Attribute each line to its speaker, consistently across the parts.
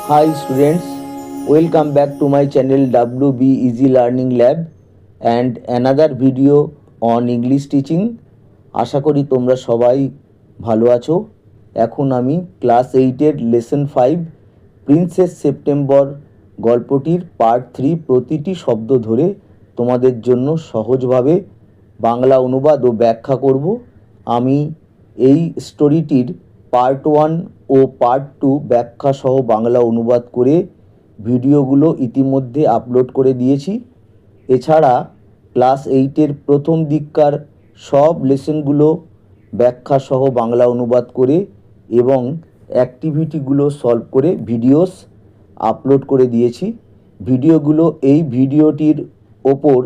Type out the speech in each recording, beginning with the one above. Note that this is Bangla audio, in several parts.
Speaker 1: Hi students, welcome back to my channel WB Easy Learning Lab and another video on English teaching. আশা করি তোমরা সবাই ভালো আছো। এখন আমি ক্লাস 8 লেসন 5 প্রিন্সেস সেপ্টেম্বর গল্পটির পার্ট 3 প্রতিটি শব্দ ধরে তোমাদের জন্য সহজভাবে বাংলা অনুবাদ ও ব্যাখ্যা করব। আমি এই স্টোরিটির পার্ট 1 ও পার্ট 2 ব্যাখ্যা সহ বাংলা অনুবাদ করে ভিডিওগুলো ইতিমধ্যে আপলোড করে দিয়েছি। এছাড়া ক্লাস 8 প্রথম দিককার সব লেসনগুলো ব্যাখ্যা সহ বাংলা অনুবাদ করে এবং অ্যাক্টিভিটিগুলো সলভ করে ভিডিওস আপলোড করে দিয়েছি। ভিডিওগুলো এই ভিডিওটির ওপর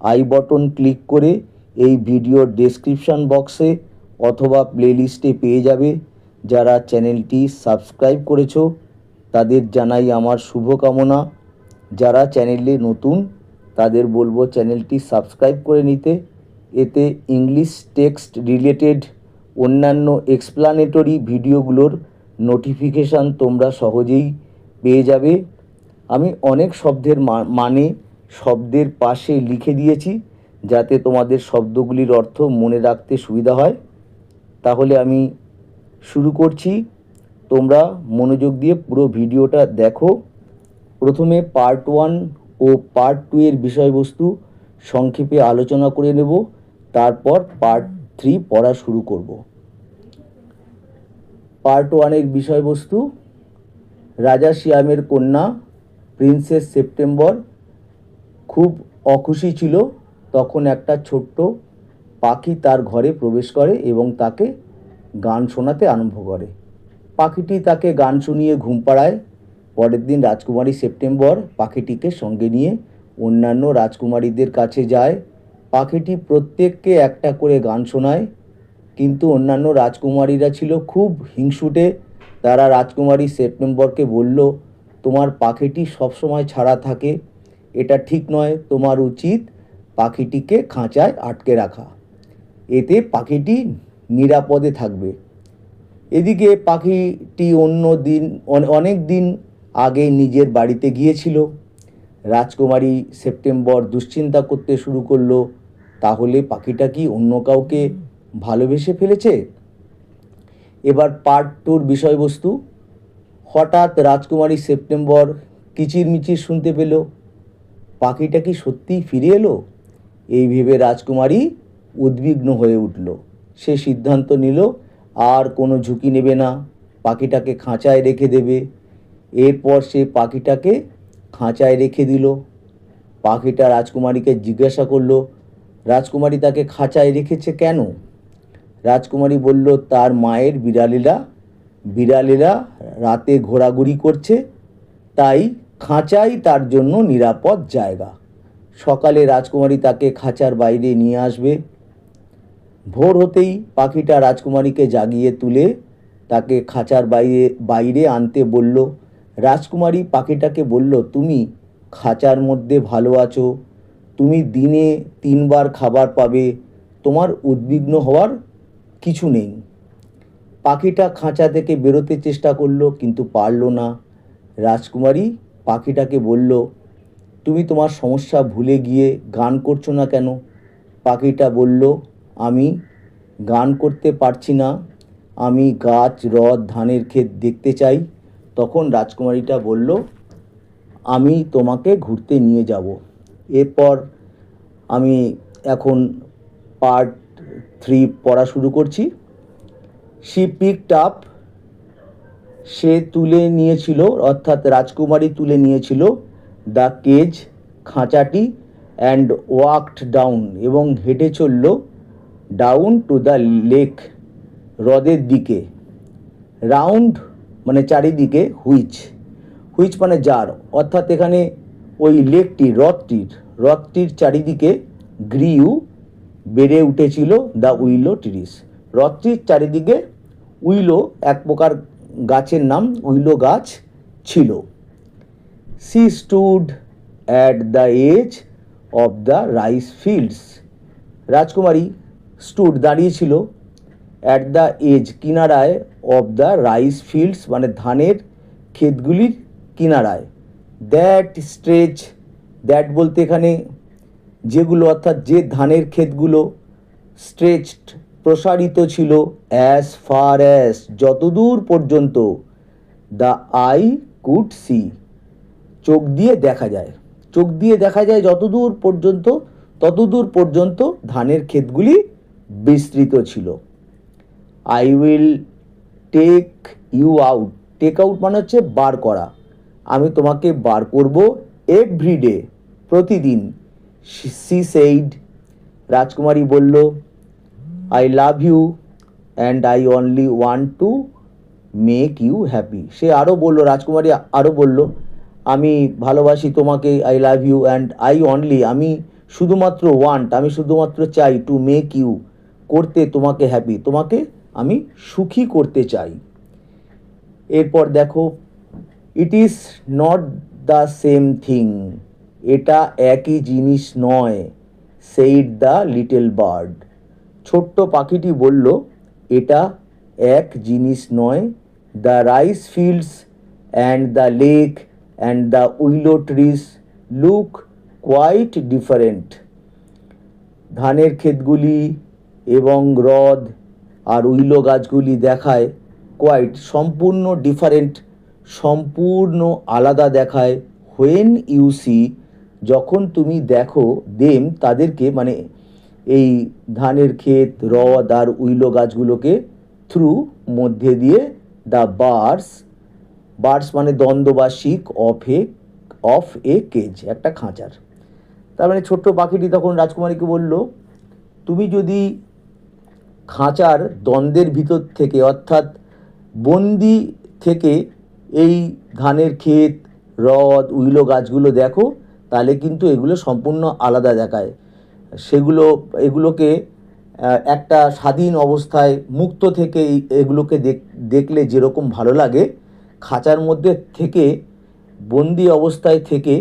Speaker 1: আই বটন ক্লিক করে এই ভিডিওর ডেসক্রিপশন বক্সে অথবা প্লেলিস্টে পেয়ে যাবে। যারা চ্যানেলটি সাবস্ক্রাইব করেছো তাদের জানাই আমার শুভকামনা। যারা চ্যানেলে নতুন তাদের বলবো চ্যানেলটি সাবস্ক্রাইব করে নিতে। এতে ইংলিশ টেক্সট রিলেটেড অন্যান্য এক্সপ্লানেটরি ভিডিওগুলোর নোটিফিকেশান তোমরা সহজেই পেয়ে যাবে। আমি অনেক শব্দের মানে শব্দের পাশে লিখে দিয়েছি যাতে তোমাদের শব্দগুলির অর্থ মনে রাখতে সুবিধা হয়। তাহলে আমি শুরু করছি, তোমরা মনোযোগ দিয়ে পুরো ভিডিওটা দেখো। প্রথমে পার্ট 1 ও পার্ট 2 এর বিষয়বস্তু সংক্ষেপে আলোচনা করে নেব, তারপর পার্ট 3 পড়া শুরু করব। পার্ট 1 এর বিষয়বস্তু: রাজা সিয়ামের কন্যা প্রিন্সেস সেপ্টেম্বর খুব অখুশি ছিল। তখন একটা ছোট্ট পাখি তার ঘরে প্রবেশ করে এবং তাকে গান শোনাতে আরম্ভ করে। পাখিটি তাকে গান শুনিয়ে ঘুম পাড়ায়। পরের দিন রাজকুমারী সেপ্টেম্বর পাখিটিকে সঙ্গে নিয়ে অন্যান্য রাজকুমারীদের কাছে যায়। পাখিটি প্রত্যেককে একটা করে গান শোনায়, কিন্তু অন্যান্য রাজকুমারীরা ছিল খুব হিংসুটে। তারা রাজকুমারী সেপ্টেম্বরকে বলল, তোমার পাখিটি সবসময় ছাড়া থাকে, এটা ঠিক নয়, তোমার উচিত পাখিটিকে খাঁচায় আটকে রাখা, এতে পাখিটি নিরাপদে থাকবে। এদিকে পাখিটি অনেক দিন আগে নিজের বাড়িতে গিয়েছিল। রাজকুমারী সেপ্টেম্বর দুশ্চিন্তা করতে শুরু করলো, তাহলে পাখিটা কি অন্য কাউকে ভালোবেসে ফেলেছে? এবার পার্ট 2 বিষয়বস্তু: হঠাৎ রাজকুমারী সেপ্টেম্বর কিচিরমিচির শুনতে পেল। পাখিটা কি সত্যিই ফিরে এলো? এই ভেবে রাজকুমারী উদ্বিগ্ন হয়ে উঠল। সে সিদ্ধান্ত নিল আর কোনো ঝুঁকি নেবে না, পাখিটাকে খাঁচায় রেখে দেবে। এরপর সে পাখিটাকে খাঁচায় রেখে দিল। পাখিটা রাজকুমারীকে জিজ্ঞাসা করলো, রাজকুমারী তাকে খাঁচায় রেখেছে কেন? রাজকুমারী বলল, তার মায়ের বিড়ালেরা রাতে ঘোরাঘুরি করছে, তাই খাঁচাই তার জন্য নিরাপদ জায়গা। সকালে রাজকুমারী তাকে খাঁচার বাইরে নিয়ে আসবে। ভোর হতেই পাখিটা রাজকুমারীকে জাগিয়ে তুলে তাকে খাঁচার বাইরে আনতে বলল। রাজকুমারী পাখিটাকে বলল, তুমি খাঁচার মধ্যে ভালো আছো, তুমি দিনে 3 বার খাবার পাবে, তোমার উদ্বিগ্ন হওয়ার কিছু নেই। পাখিটা খাঁচা থেকে বেরোতে চেষ্টা করলো, কিন্তু পারল না। রাজকুমারী পাখিটাকে বলল, তুমি তোমার সমস্যা ভুলে গিয়ে গান করছো না কেন? পাখিটা বলল, আমি গান করতে পারছি না, আমি গাছ, হ্রদ, ধানের ক্ষেত দেখতে চাই। তখন রাজকুমারীটা বলল, আমি তোমাকে ঘুরতে নিয়ে যাব। এরপর আমি এখন পার্ট 3 পড়া শুরু করছি। শি পিকড আপ, সে তুলে নিয়েছিল, অর্থাৎ রাজকুমারী তুলে নিয়েছিল, দ্য কেজ, খাঁচাটি, অ্যান্ড ওয়াকড ডাউন, এবং হেঁটে চলল, ডাউন টু দ্য লেক, হ্রদের দিকে, রাউন্ড মানে চারিদিকে, হুইচ মানে যার, অর্থাৎ এখানে ওই হ্রদটির চারিদিকে গ্রিউ বেড়ে উঠেছিল, দ্য উইলো ট্রিস, হ্রদটির চারিদিকে উইলো এক প্রকার গাছের নাম, উইলো গাছ ছিল। She stood at the edge of the rice fields, রাজকুমারী স্টুড দাঁড়িয়েছিল, অ্যাট দ্য এজ কিনারায়, অফ দ্য রাইস ফিল্ডস মানে ধানের ক্ষেতগুলির কিনারায়। দ্যাট স্ট্রেচ, দ্যাট বলতে এখানে যেগুলো, অর্থাৎ যে ধানের ক্ষেতগুলো স্ট্রেচড প্রসারিত ছিল, অ্যাজ ফার অ্যাজ যতদূর পর্যন্ত, দ্য আই কুড সি চোখ দিয়ে দেখা যায়, চোখ দিয়ে দেখা যায় যতদূর পর্যন্ত, ততদূর পর্যন্ত ধানের ক্ষেতগুলি বিস্তৃত ছিল। I will take you out, take out মানে হচ্ছে বার করা, আমি তোমাকে বার করব, এভরিডে প্রতিদিন। সি সেইড, রাজকুমারী বলল, I love you and I only want to make you happy. সে আরও বলল, রাজকুমারী আরও বলল, আমি ভালোবাসি তোমাকে, I love you and I only, আমি শুধুমাত্র ওয়ান্ট, আমি শুধুমাত্র চাই, টু মেক ইউ করতে তোমাকে হ্যাপি, তোমাকে আমি সুখী করতে চাই। এরপর দেখো, it is not the same thing, এটা একই জিনিস নয়, সেইড দ্য লিটল বার্ড, ছোট্ট পাখিটি বলল, এটা এক জিনিস নয়। The rice fields and the lake and the willow trees look quite different, ধানের ক্ষেতগুলি এবং হ্রদ আর উইলো গাছগুলি দেখায়, কোয়াইট সম্পূর্ণ, ডিফারেন্ট সম্পূর্ণ আলাদা দেখায়, হোয়েন ইউ সি যখন তুমি দেখো, দেম তাদেরকে, মানে এই ধানের ক্ষেত, হ্রদ আর উইলো গাছগুলোকে, থ্রু মধ্যে দিয়ে, দ্য বার্ডস, বার্ডস মানে দ্বন্দ্ব বা শিক, অফ এ কেজ একটা খাঁচার। তার মানে ছোট্ট পাখিটি তখন রাজকুমারীকে বলল, তুমি যদি খাঁচার দ্বন্দ্বের ভিতর থেকে, অর্থাৎ বন্দি থেকে এই ধানের ক্ষেত, হ্রদ, উইলো গাছগুলো দেখো, তাহলে কিন্তু এগুলো সম্পূর্ণ আলাদা দেখায়। এগুলোকে একটা স্বাধীন অবস্থায় মুক্ত থেকে এগুলোকে দেখলে যেরকম ভালো লাগে, খাঁচার মধ্যে থেকে, বন্দি অবস্থায় থেকে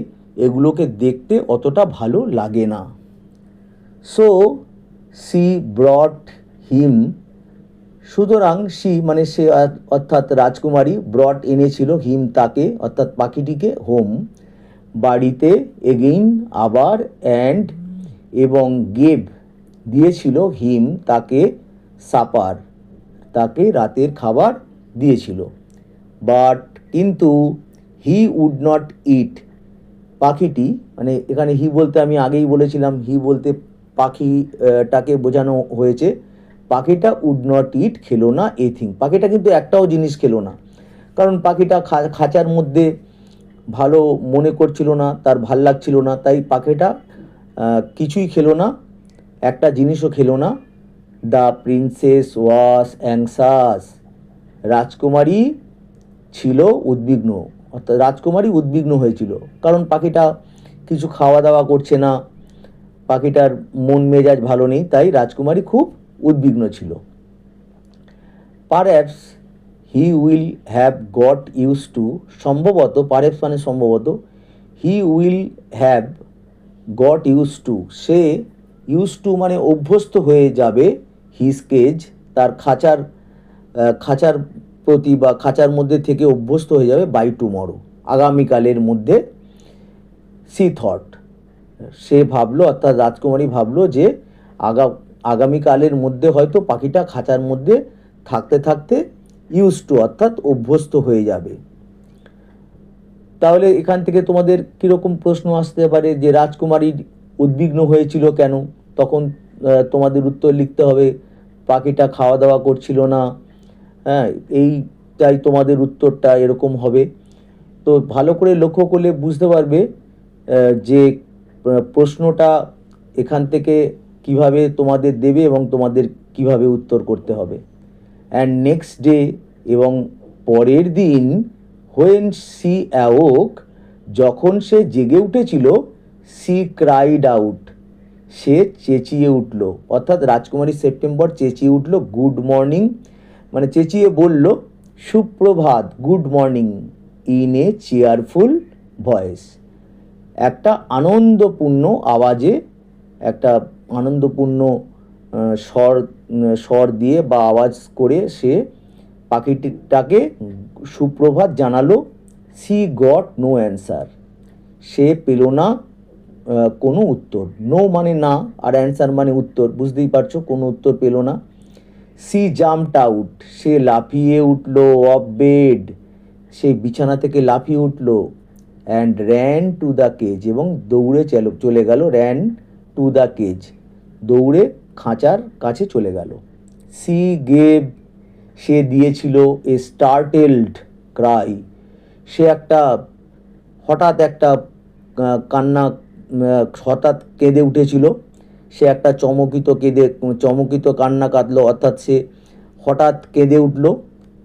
Speaker 1: এগুলোকে দেখতে অতটা ভালো লাগে না। সো সি ব্রট হিম, সুতরাং সি মানে সে, অর্থাৎ রাজকুমারী, ব্রট এনেছিল, হিম তাকে, অর্থাৎ পাখিটিকে, হোম বাড়িতে, এগেইন আবার, অ্যান্ড এবং, গেভ দিয়েছিল, হিম তাকে, সাপার তাকে রাতের খাবার দিয়েছিল। বাট কিন্তু, হি উড নট ইট, পাখিটি, মানে এখানে হি বলতে আমি আগেই বলেছিলাম, হি বলতে পাখিটাকে বোঝানো হয়েছে, পাখিটা উড নট ইট খেলো না এথিং, পাখিটা কিন্তু একটাও জিনিস খেলো না, কারণ পাখিটা খাঁচার মধ্যে ভালো মনে করছিল না, তার ভাল লাগছিল না, তাই পাখিটা কিছুই খেলো না, একটা জিনিসও খেলো না। দ্য প্রিন্সেস ওয়াজ অ্যাংসাস, রাজকুমারী ছিল উদ্বিগ্ন, অর্থাৎ রাজকুমারী উদ্বিগ্ন হয়েছিল, কারণ পাখিটা কিছু খাওয়া দাওয়া করছে না, পাখিটার মন মেজাজ ভালো নেই, তাই রাজকুমারী খুব উদ্বিগ্ন ছিল। Perhaps he will have got use to, সম্ভবত, পারহ্যাপস মানে সম্ভবত, he will have got use to, say, use to মানে অভ্যস্ত হয়ে যাবে, হিজ কেজ তার খাঁচার প্রতি বা খাঁচার মধ্যে থেকে অভ্যস্ত হয়ে যাবে, বাই টুমরো আগামীকালের মধ্যে। সি থট, সে ভাবলো, অর্থাৎ রাজকুমারী ভাবলো যে আগামীকালের মধ্যে হয়তো পাখিটা খাঁচার মধ্যে থাকতে থাকতে ইউজ টু অর্থাৎ অভ্যস্ত হয়ে যাবে। তাহলে এখান থেকে তোমাদের কীরকম প্রশ্ন আসতে পারে যে রাজকুমারী উদ্বিগ্ন হয়েছিল কেন, তখন তোমাদের উত্তর লিখতে হবে পাখিটা খাওয়া দাওয়া করছিল না, হ্যাঁ, এইটাই তোমাদের উত্তরটা এরকম হবে। তো ভালো করে লক্ষ্য করলে বুঝতে পারবে যে প্রশ্নটা এখান থেকে কিভাবে তোমাদের দেবে এবং তোমাদের কিভাবে উত্তর করতে হবে। অ্যান্ড নেক্সট ডে, এবং পরের দিন, হোয়েন সি অ্যাওক, যখন সে জেগে উঠেছিল, সি ক্রাইড আউট, সে চেঁচিয়ে উঠল, অর্থাৎ রাজকুমারী সেপ্টেম্বর চেঁচিয়ে উঠল, গুড মর্নিং, মানে চেঁচিয়ে বলল সুপ্রভাত, good morning, in a cheerful voice, একটা আনন্দপূর্ণ আওয়াজে, একটা আনন্দপূর্ণ স্বর দিয়ে বা আওয়াজ করে সে পাখিটাকে সুপ্রভাত জানালো। সি গট নো অ্যান্সার, সে পেল না কোনো উত্তর। নো মানে না, আর অ্যান্সার মানে উত্তর, বুঝতেই পারছো, কোনো উত্তর পেল না। সি জাম্পড আউট, সে লাফিয়ে উঠলো, অফ বেড, সেই বিছানা থেকে লাফিয়ে উঠলো, and ran to the cage, এবং দৌড়ে চলে গেল, র্যান টু দ্য কেজ, দৌড়ে খাঁচার কাছে চলে গেল। সি গেভ, সে দিয়েছিল, এ স্টার্টেলড ক্রাই, সে হঠাৎ একটা কান্না, হঠাৎ কেঁদে উঠেছিল, সে একটা চমকিত কান্না কাঁদলো, অর্থাৎ সে হঠাৎ কেঁদে উঠল।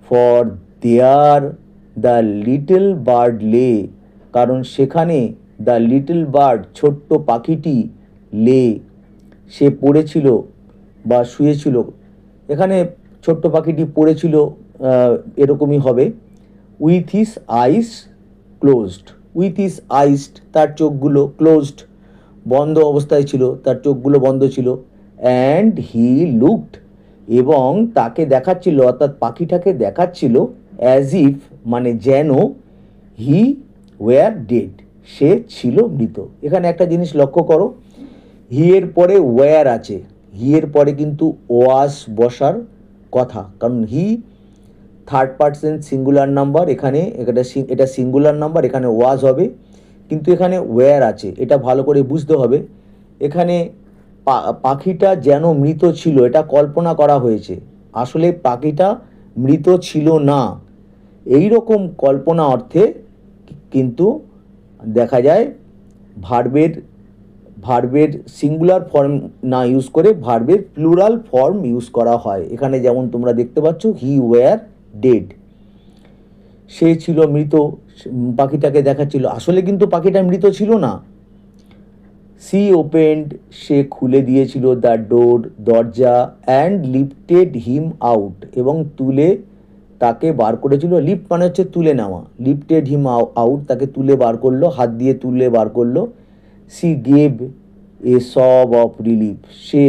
Speaker 1: For their the little bird লে, কারণ সেখানে দ্য লিটল বার্ড, ছোট্ট পাখিটি, লে, সে পড়েছিল বা শুয়েছিল। এখানে ছোট্ট পাখিটি পড়েছিল, এরকমই হবে। With his eyes closed, with his eyes, তার চোখগুলো, ক্লোজড, বন্ধ অবস্থায় ছিল, তার চোখগুলো বন্ধ ছিল। অ্যান্ড হি লুকড, এবং তাকে দেখাচ্ছিল, অর্থাৎ পাখিটাকে দেখাচ্ছিল, অ্যাজ ইফ মানে যেন, হি ওয়্যার ডেড, সে ছিল মৃত। এখানে একটা জিনিস লক্ষ্য করো, হি এর পরে ওয়্যার আছে, হি এর পরে কিন্তু ওয়াস বসার কথা, কারণ he third person singular number, এখানে এটা সিঙ্গুলার নাম্বার, এখানে ওয়াজ হবে, কিন্তু এখানে ওয়্যার আছে, এটা ভালো করে বুঝতে হবে। এখানে পাখিটা যেন মৃত ছিল, এটা কল্পনা করা হয়েছে, আসলে পাখিটা মৃত ছিল না, এই রকম কল্পনা অর্থে কিন্তু দেখা যায় ভার্বের সিঙ্গুলার ফর্ম না ইউজ করে ভার্বের প্লুরাল ফর্ম ইউজ করা হয়। এখানে যেমন তোমরা দেখতে পাচ্ছ, হি ওয়্যার ডেড, সে ছিল মৃত, পাখিটাকে দেখাচ্ছিল, আসলে কিন্তু পাখিটা মৃত ছিল না। সি ওপেন্ড, সে খুলে দিয়েছিল, দ্য ডোর, দরজা, অ্যান্ড লিফটেড হিম আউট, এবং তাকে বার করেছিল। লিফট মানে হচ্ছে তুলে নেওয়া, লিফটেড হিম আউট, তাকে তুলে বার করলো, হাত দিয়ে তুলে বার করলো। সি গেভ এ সব অফ রিলিফ, সে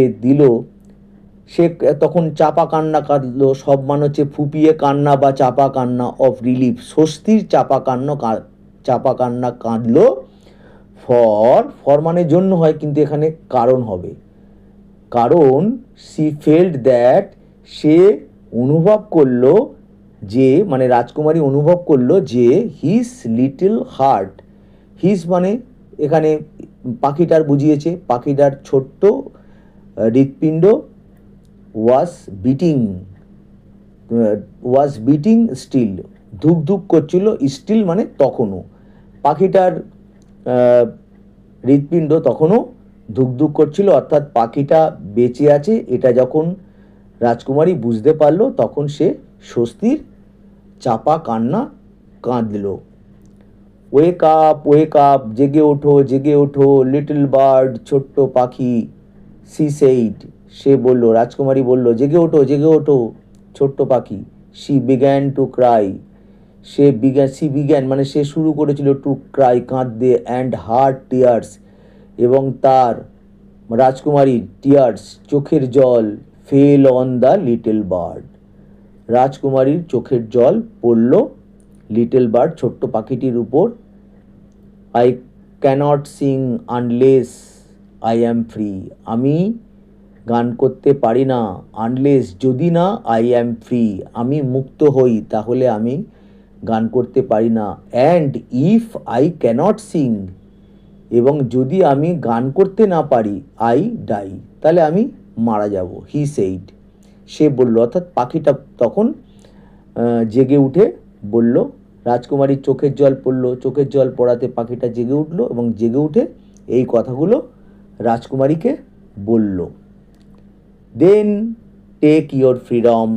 Speaker 1: তখন চাপা কান্না কাঁদলো, সব মানে হচ্ছে ফুপিয়ে কান্না বা চাপা কান্না, অফ রিলিফ স্বস্তির চাপা কান্না কাঁদলো। ফর মানে জন্য হয়, কিন্তু এখানে কারণ হবে, কারণ সি ফেল্ড দ্যাট, সে অনুভব করলো যে, মানে রাজকুমারী অনুভব করলো যে, হিজ লিটল হার্ট, হিজ মানে এখানে পাখিটার বুঝিয়েছে, পাখিটার ছোট্ট হৃৎপিণ্ড, ওয়াজ বিটিং স্টিল, ধুক ধুক করছিল, স্টিল মানে তখনও, পাখিটার হৃৎপিণ্ড তখনও ধুকধুক করছিল, অর্থাৎ পাখিটা বেঁচে আছে, এটা যখন রাজকুমারী বুঝতে পারলো, তখন সে স্বস্তির চাপা কান্না কাঁদল। ওয়েক আপ, জেগে ওঠো, লিটল বার্ড, ছোট্ট পাখি, সি সেইড, সে বলল, রাজকুমারী বলল, জেগে ওঠো ছোট্ট পাখি। She began to cry, she began মানে সে শুরু করেছিল, টু ক্রাই, কাঁদতে, অ্যান্ড হার্ট টিয়ার্স, এবং তার রাজকুমারীর টিয়ার্স, চোখের জল, fell on the little bird, রাজকুমারীর চোখের জল পড়ল লিটল বার্ড, ছোট্ট পাখিটির উপর। I can't sing unless I am free, আমি গান করতে পারি না, আনলেস যদি না, আই অ্যাম ফ্রি, আমি মুক্ত হই, তাহলে আমি গান করতে পারি না। And if I can't sing, এবং যদি আমি গান করতে না পারি, আই ডাই, তাহলে আমি মারা যাব। হি সেইড, সে বলল, অর্থাৎ পাখিটা তখন জেগে উঠে বলল, রাজকুমারীর চোখের জল পড়ল, চোখের জল পড়াতে পাখিটা জেগে উঠল, এবং জেগে উঠে এই কথাগুলো রাজকুমারীকে বলল। দেন টেক ইয়োর ফ্রিডম,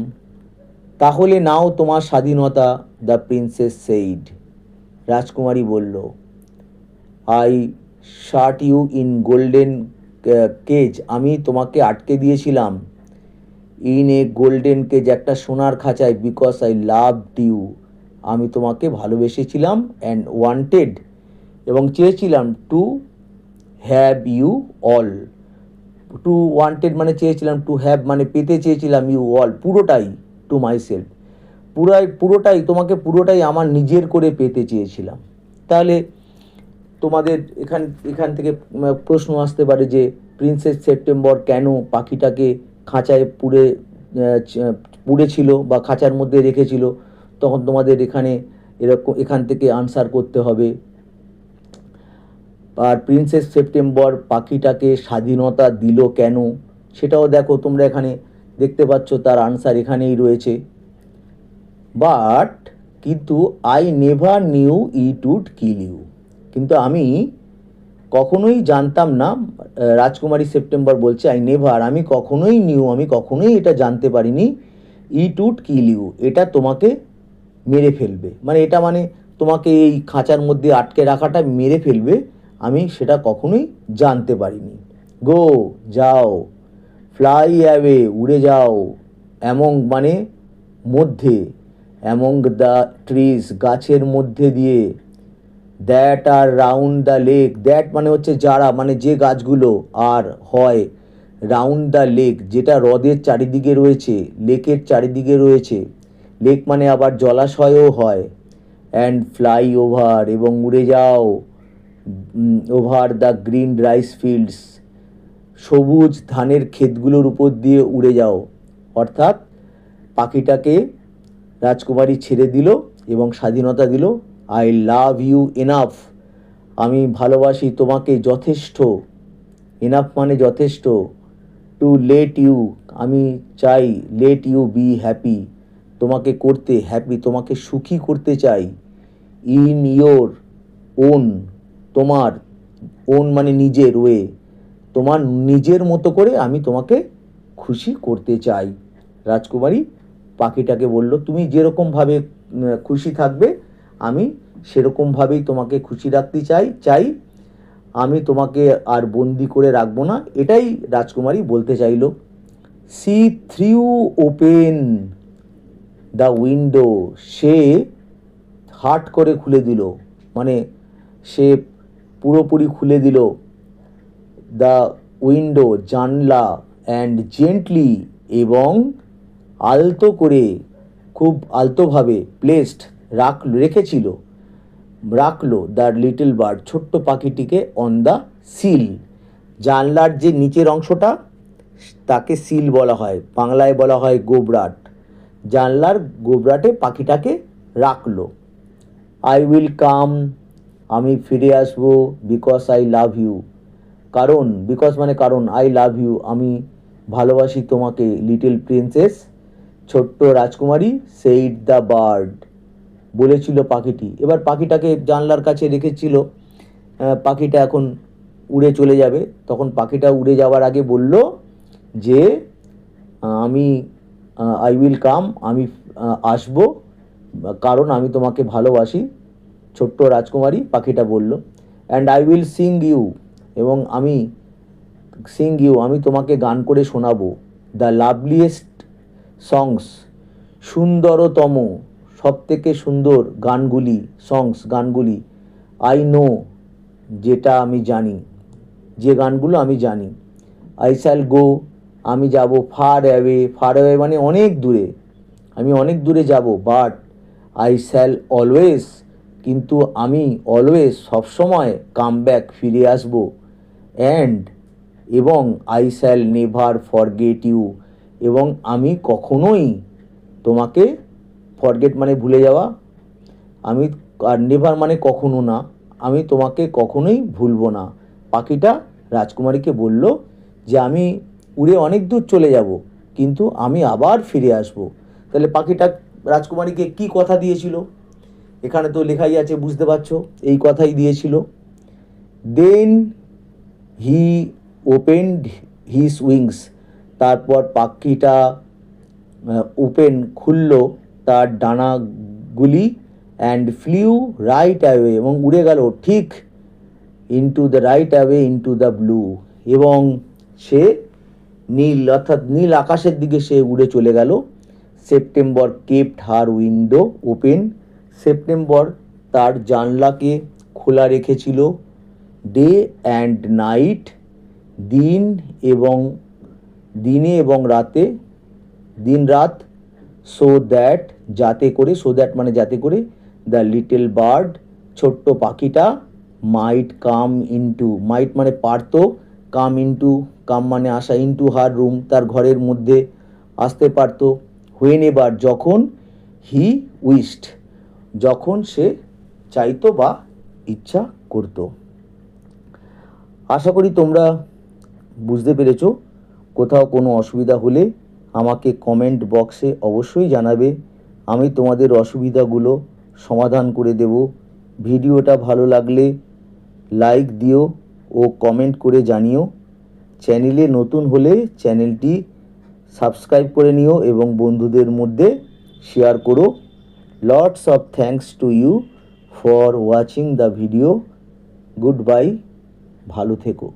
Speaker 1: তাহলে নাও তোমার স্বাধীনতা। দ্য প্রিন্সেস সেইড, রাজকুমারী বলল, I shut you in golden cage, আমি তোমাকে আটকে দিয়েছিলাম, ইন এ গোল্ডেন কেজ, একটা সোনার খাঁচায়, বিকজ আই লাভড ইউ, আমি তোমাকে ভালোবেসেছিলাম, অ্যান্ড ওয়ান্টেড, এবং চেয়েছিলাম, to have you all, to wanted মানে চেয়েছিলাম, টু হ্যাভ মানে পেতে চেয়েছিলাম, ইউ অল পুরোটাই, টু মাই সেলফ, পুরোটাই আমার নিজের করে পেতে চেয়েছিলাম। তাহলে তোমাদের এখান থেকে প্রশ্ন আসতে পারে যে প্রিন্সেস সেপ্টেম্বর কেন পাখিটাকে খাঁচায় পুড়েছিল বা খাঁচার মধ্যে রেখেছিল, তখন তোমাদের এখান থেকে আনসার করতে হবে। আর প্রিন্সেস সেপ্টেম্বর পাখিটাকে স্বাধীনতা দিল কেন, সেটাও দেখো তোমরা এখানে দেখতে পাচ্ছ, তার আনসার এখানেই রয়েছে। বাট কিন্তু I never knew it would kill you, কিন্তু আমি কখনোই জানতাম না, রাজকুমারী সেপ্টেম্বর বলছে আমি কখনোই এটা জানতে পারিনি, ইট উড কিল ইউ, এটা তোমাকে মেরে ফেলবে, এটা তোমাকে এই খাঁচার মধ্যে আটকে রাখাটা মেরে ফেলবে, আমি সেটা কখনোই জানতে পারিনি। গো, যাও, ফ্লাই অ্যাওয়ে, উড়ে যাও, অ্যামং মধ্যে, অ্যামং দ্য ট্রিজ, গাছের মধ্যে দিয়ে, that are round the lake, that হচ্ছে যারা, যে গাছগুলো আর হয় রাউন্ড দ্য লেক, যেটা হ্রদের চারিদিকে রয়েছে, লেকের চারিদিকে রয়েছে, লেক আবার জলাশয়ও হয়, অ্যান্ড ফ্লাই ওভার, এবং উড়ে যাও, over the green rice fields, সবুজ ধানের ক্ষেতগুলোর উপর দিয়ে উড়ে যাও। অর্থাৎ পাখিটাকে রাজকুমারী ছেড়ে দিল এবং স্বাধীনতা দিল। আই লাভ ইউ এনাফ, আমি ভালোবাসি তোমাকে যথেষ্ট, এনাফ যথেষ্ট, টু লেট ইউ, আমি চাই, লেট ইউ বি হ্যাপি, তোমাকে করতে হ্যাপি, তোমাকে সুখী করতে চাই, ইন ইয়োর ওন, তোমার, ওন নিজের, ওয়ে, তোমার নিজের মতো করে আমি তোমাকে খুশি করতে চাই। রাজকুমারী পাখিটাকে বলল, তুমি যেরকমভাবে খুশি থাকবে আমি সেরকমভাবেই তোমাকে খুশি রাখতে চাই, আমি তোমাকে আর বন্দি করে রাখবো না, এটাই রাজকুমারী বলতে চাইল। She threw open the window, সে হাট করে খুলে দিল, সে পুরোপুরি খুলে দিল, দ্য উইন্ডো, জানলা, অ্যান্ড জেন্টলি, এবং আলতো করে, খুব আলতোভাবে, প্লেসড, রাখলো দ্য লিটল বার্ড, ছোট্ট পাখিটিকে, অন দ্য সিল, জানলার যে নিচের অংশটা তাকে সিল বলা হয়, বাংলায় বলা হয় গোবরাট, জানলার গোবরাটে পাখিটাকে রাখলো। আই উইল কাম, আমি ফিরে আসবো, বিকজ আই লাভ ইউ, কারণ আই লাভ ইউ, আমি ভালোবাসি তোমাকে, লিটল প্রিন্সেস, ছোট্ট রাজকুমারী, সেইড দ্য বার্ড, বলেছিল পাখিটি। এবার পাখিটাকে জানলার কাছে রেখেছিল, পাখিটা এখন উড়ে চলে যাবে, তখন পাখিটা উড়ে যাওয়ার আগে বলল যে আই উইল কাম, আমি আসবো, কারণ আমি তোমাকে ভালোবাসি, ছোট্ট রাজকুমারী, পাখিটা বলল। And I will sing you, এবং আমি তোমাকে গান করে শোনাবো, দ্য লাভলিয়েস্ট সংস, সুন্দরতম, সবথেকে সুন্দর গানগুলি, আই নো, যেটা আমি জানি, যে গানগুলো আমি জানি, আই শ্যাল গো, আমি যাব, ফার অ্যাওয়ে অনেক দূরে, আমি অনেক দূরে যাব, বাট আই শ্যাল অলওয়েজ, কিন্তু আমি অলওয়েজ, সবসময়, কাম ব্যাক, ফিরে আসবো, এবং I shall never forget you, এবং আমি কখনোই তোমাকে, ফরগেট ভুলে যাওয়া, আর নেভার কখনো না, আমি তোমাকে কখনোই ভুলবো না। পাখিটা রাজকুমারীকে বলল যে আমি উড়ে অনেক দূর চলে যাব, কিন্তু আমি আবার ফিরে আসব। তাহলে পাখিটা রাজকুমারীকে কি কথা দিয়েছিল, এখানে তো লেখাই আছে, বুঝতে পারছো, এই কথাই দিয়েছিল। দেন হি ওপেন্ড হিজ উইংস, তারপর পাখিটা খুলল তার ডানাগুলি, অ্যান্ড ফ্লিউ রাইট অ্যাওয়ে, এবং উড়ে গেল ঠিক, ইন্টু দ্য ব্লু, এবং সে অর্থাৎ নীল আকাশের দিকে সে উড়ে চলে গেল। September kept her window open, September তার জানলাকে খোলা রেখেছিল, ডে অ্যান্ড নাইট, দিনে এবং রাতে, দিন রাত, সো দ্যাট, যাতে করে, সো দ্যাট মানে যাতে করে, দ্য লিটল বার্ড, ছোট্ট পাখিটা, মাইট কাম ইনটু, মাইট মানে পারত, কাম ইনটু, কাম মানে আসা, ইনটু হার রুম, তার ঘরের মধ্যে আসতে পারত, হোয়েন এভার যখন, হি উইশড যখন সে চাইতো বা ইচ্ছা করতো। আশা করি তোমরা বুঝতে পেরেছো। কোথাও কোনো অসুবিধা হলে আমাকে কমেন্ট বক্সে অবশ্যই জানাবে, আমি তোমাদের অসুবিধাগুলো সমাধান করে দেব। ভিডিওটা ভালো লাগলে লাইক দিও ও কমেন্ট করে জানিও। চ্যানেলে নতুন হলে চ্যানেলটি সাবস্ক্রাইব করে নিও এবং বন্ধুদের মধ্যে শেয়ার করো। Lots of thanks to you for watching the video. Goodbye, ভালো থেকো।